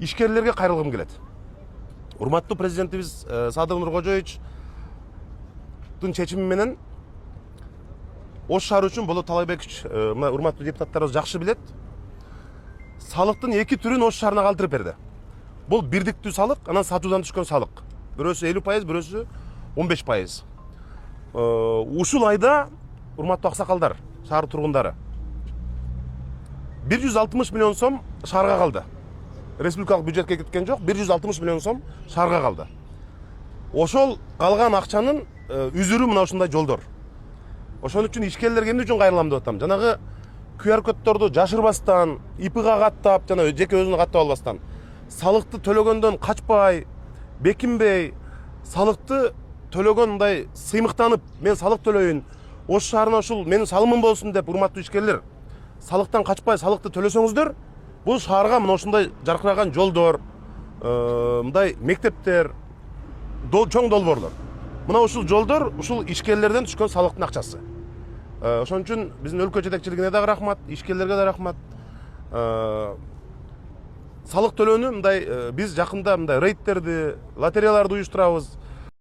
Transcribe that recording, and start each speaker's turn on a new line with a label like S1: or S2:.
S1: ишкерлерге кайрылгым келет. Урматтуу президентибиз Садыр Нуркожоевичтин чечими менен Ош шаары үчүн Болот Талайбекович, мына урматтуу депутаттарыбыз жакшы билет. Салыктын эки түрүн Ош шаарына калтырып берди. Бул бирдиктүү салык, анан сатуудан түшкөн салык. Бирөөсү 50%, бирөөсү 15%. Ушул айда урматтуу аксакалдар, шаар тургундары 160 миллион сом шаарга калды. Республикалык бюджетке кеткен жок, 160 миллион сом шаарга калды. Ошол калган акчанын үзүрү мына ушундай жолдор. Ошон үчүн ишкерлерге эмне үчүн кайрылам деп атам. Жанагы QR коддорду жашырбастан, ИПга каттап, жана жеке өзүнө каттап албастан, салыкты төлөгөндөн качпай, бекинбей, салыкты төлөгөн мындай сыймыктанып, мен салык төлөйүн, Ош шаарына ушул менин салымым болсун деп урматтуу ишкерлер, салыктан качпай салыкты төлөсөңүздөр, бул шаарга мына ушундай жаркыраган жолдор, мындай мектептер, чоң долбоорлор. Мына ушул жолдор ушул ишкерлерден түшкөн салыктын акчасы. Ошон үчүн биздин өлкө жетекчилигине дагы рахмат, ишкерлерге да рахмат. Салык төлөөнү мындай биз жакында мындай рейдтерди, лотереяларды уюштурабыз.